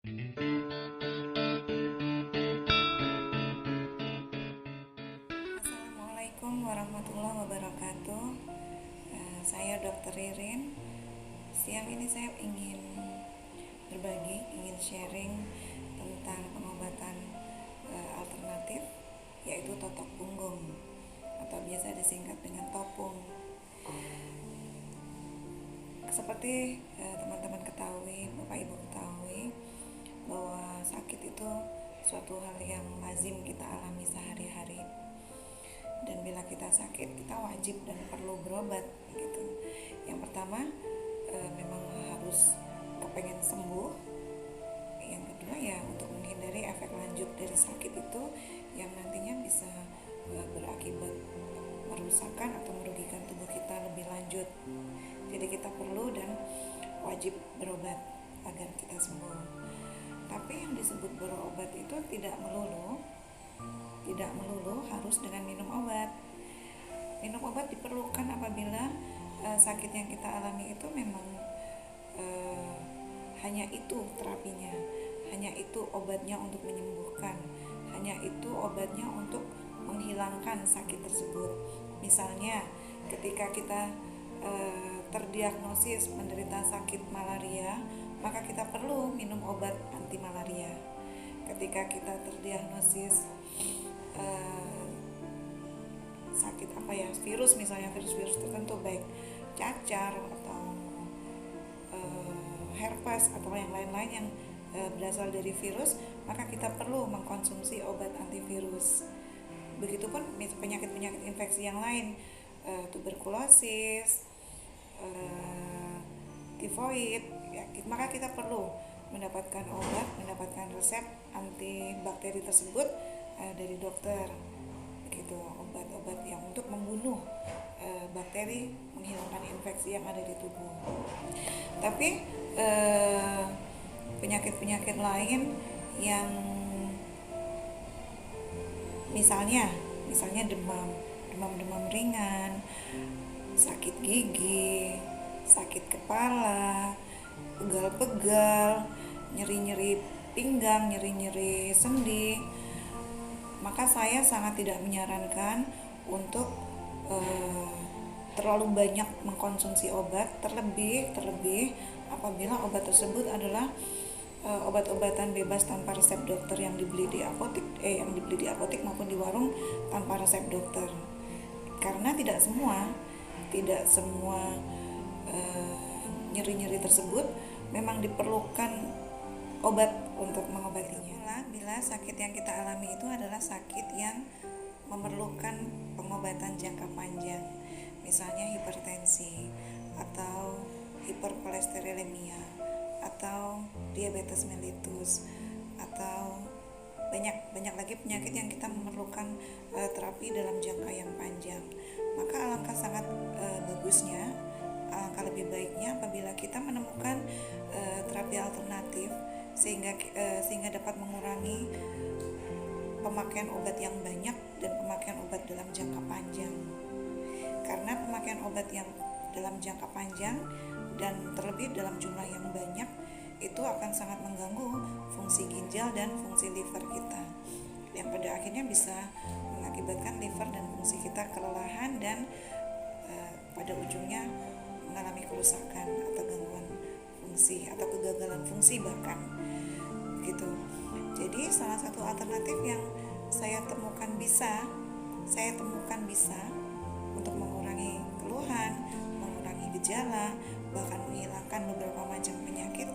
Assalamualaikum warahmatullahi wabarakatuh. Saya Dr. Ririn. Siang ini saya ingin berbagi, ingin sharing tentang pengobatan alternatif, yaitu totok punggung atau biasa disingkat dengan topung. Seperti teman-teman ketahui, Bapak Ibu ketahui, bahwa sakit itu suatu hal yang lazim kita alami sehari-hari, dan bila kita sakit kita wajib dan perlu berobat gitu. Yang pertama, memang harus kepengen sembuh. Yang kedua ya untuk menghindari efek lanjut dari sakit itu yang nantinya bisa berakibat merusakkan atau merugikan tubuh kita lebih lanjut. Jadi kita perlu dan wajib berobat agar kita sembuh. Tapi yang disebut berobat itu tidak melulu harus dengan minum obat. Minum obat diperlukan apabila sakit yang kita alami itu memang hanya itu terapinya, hanya itu obatnya untuk menyembuhkan, hanya itu obatnya untuk menghilangkan sakit tersebut. Misalnya ketika kita terdiagnosis menderita sakit malaria, maka kita perlu minum obat anti malaria. Ketika kita terdiagnosis sakit virus, misalnya virus tertentu, baik cacar atau herpes atau yang lain-lain yang berasal dari virus, maka kita perlu mengkonsumsi obat antivirus. Begitupun penyakit-penyakit infeksi yang lain, tuberkulosis, tifoid, ya, maka kita perlu mendapatkan mendapatkan resep antibakteri tersebut dari dokter. Begitu, obat-obat yang untuk membunuh bakteri, menghilangkan infeksi yang ada di tubuh. Tapi penyakit-penyakit lain yang misalnya demam ringan, sakit gigi, sakit kepala, pegal-pegal, nyeri-nyeri pinggang, nyeri-nyeri sendi, maka saya sangat tidak menyarankan untuk terlalu banyak mengkonsumsi obat, terlebih apabila obat tersebut adalah obat-obatan bebas tanpa resep dokter yang dibeli di apotek maupun di warung tanpa resep dokter. Karena tidak semua nyeri-nyeri tersebut memang diperlukan obat untuk mengobatinya. Bila sakit yang kita alami itu adalah sakit yang memerlukan pengobatan jangka panjang, misalnya hipertensi atau hiperkolesterolemia atau diabetes mellitus, atau banyak lagi penyakit yang kita memerlukan terapi dalam jangka yang panjang, maka alangkah sangat bagusnya, alangkah lebih baiknya apabila kita menemukan terapi alternatif sehingga dapat mengurangi pemakaian obat yang banyak dan pemakaian obat dalam jangka panjang. Karena pemakaian obat yang dalam jangka panjang dan terlebih dalam jumlah yang banyak itu akan sangat mengganggu fungsi ginjal dan fungsi liver kita, yang pada akhirnya bisa mengakibatkan liver dan fungsi kita kelelahan dan pada ujungnya mengalami kerusakan atau gangguan fungsi atau kegagalan fungsi bahkan gitu. Jadi salah satu alternatif yang saya temukan bisa untuk mengurangi keluhan, mengurangi gejala, bahkan menghilangkan beberapa macam penyakit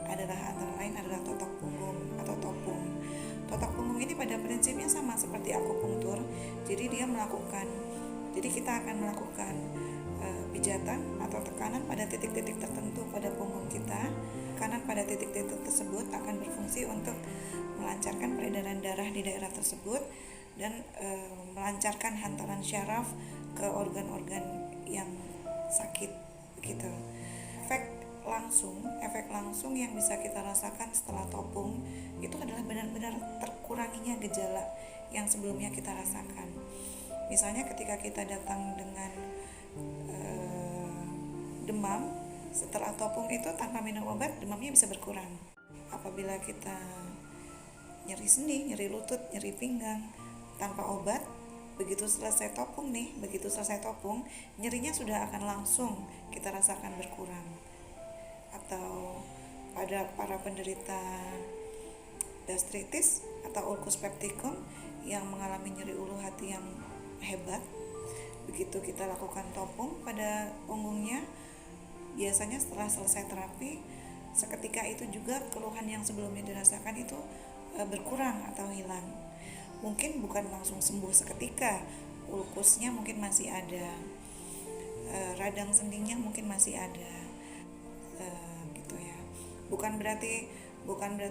antara lain adalah totok punggung atau topung. Totok punggung ini pada prinsipnya sama seperti akupunktur. Jadi kita akan melakukan pijatan atau tekanan pada titik-titik tertentu pada punggung kita. Tekanan pada titik-titik tersebut akan berfungsi untuk melancarkan peredaran darah di daerah tersebut dan melancarkan hantaran syaraf ke organ-organ yang sakit begitu. Efek langsung yang bisa kita rasakan setelah topung itu adalah benar-benar terkuranginya gejala yang sebelumnya kita rasakan. Misalnya ketika kita datang dengan demam, setelah topung itu tanpa minum obat demamnya bisa berkurang. apabila kita nyeri sendi, nyeri lutut, nyeri pinggang tanpa obat, begitu selesai topung, nyerinya sudah akan langsung kita rasakan berkurang. Atau pada para penderita gastritis atau ulcus pepticum yang mengalami nyeri ulu hati yang hebat, begitu kita lakukan topung pada punggungnya, biasanya setelah selesai terapi, seketika itu juga keluhan yang sebelumnya dirasakan itu berkurang atau hilang. Mungkin bukan langsung sembuh seketika, ulkusnya mungkin masih ada, radang sendinya mungkin masih ada, gitu ya. Bukan berarti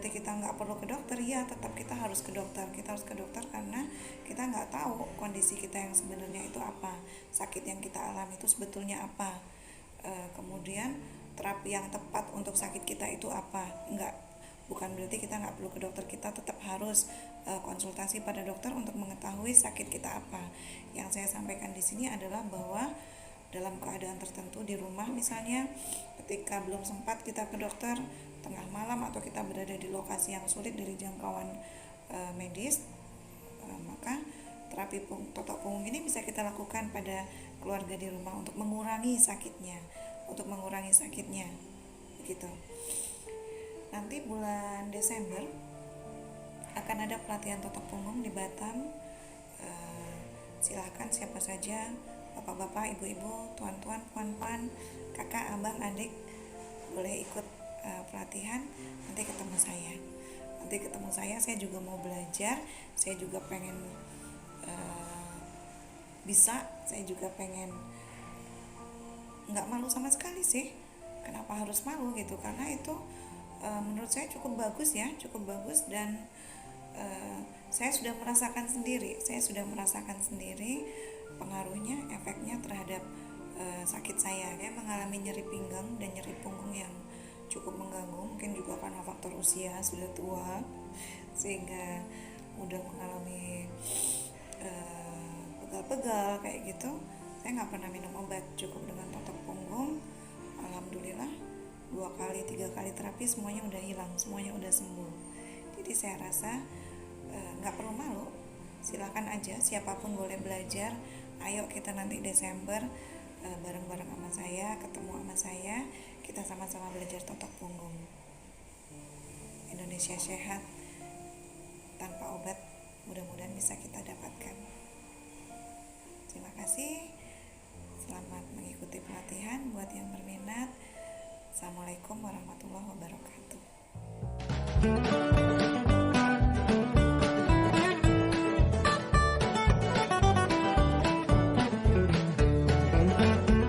kita nggak perlu ke dokter. Ya, tetap kita harus ke dokter. Karena kita nggak tahu kondisi kita yang sebenarnya itu apa, sakit yang kita alami itu sebetulnya apa, kemudian terapi yang tepat untuk sakit kita itu apa. Bukan berarti kita nggak perlu ke dokter, kita tetap harus konsultasi pada dokter untuk mengetahui sakit kita apa. Yang saya sampaikan di sini adalah bahwa dalam keadaan tertentu di rumah misalnya, ketika belum sempat kita ke dokter tengah malam atau kita berada di lokasi yang sulit dari jangkauan medis, maka terapi totok punggung ini bisa kita lakukan pada keluarga di rumah untuk mengurangi sakitnya, begitu. Nanti bulan Desember akan ada pelatihan totok punggung di Batam. Silahkan siapa saja, bapak-bapak, ibu-ibu, tuan-tuan, puan-puan, kakak, abang, adik, boleh ikut pelatihan. Nanti ketemu saya. Saya juga mau belajar, saya juga pengen saya juga pengen nggak malu sama sekali sih. Kenapa harus malu gitu? Karena itu menurut saya cukup bagus dan saya sudah merasakan sendiri pengaruhnya, efeknya terhadap sakit saya. Saya mengalami nyeri pinggang dan nyeri punggung yang cukup mengganggu, mungkin juga karena faktor usia, sudah tua sehingga mudah mengalami pegal-pegal kayak gitu. Saya nggak pernah minum obat, cukup dengan totok punggung. Alhamdulillah 2 kali 3 kali terapi semuanya udah hilang, semuanya udah sembuh. Jadi saya rasa nggak perlu malu, silakan aja, siapapun boleh belajar. Ayo kita nanti Desember bareng-bareng sama saya, ketemu sama saya, kita sama-sama belajar totok punggung. Indonesia sehat tanpa obat, mudah-mudahan bisa kita dapatkan. Terima kasih, selamat mengikuti pelatihan buat yang berminat. Assalamualaikum warahmatullahi wabarakatuh.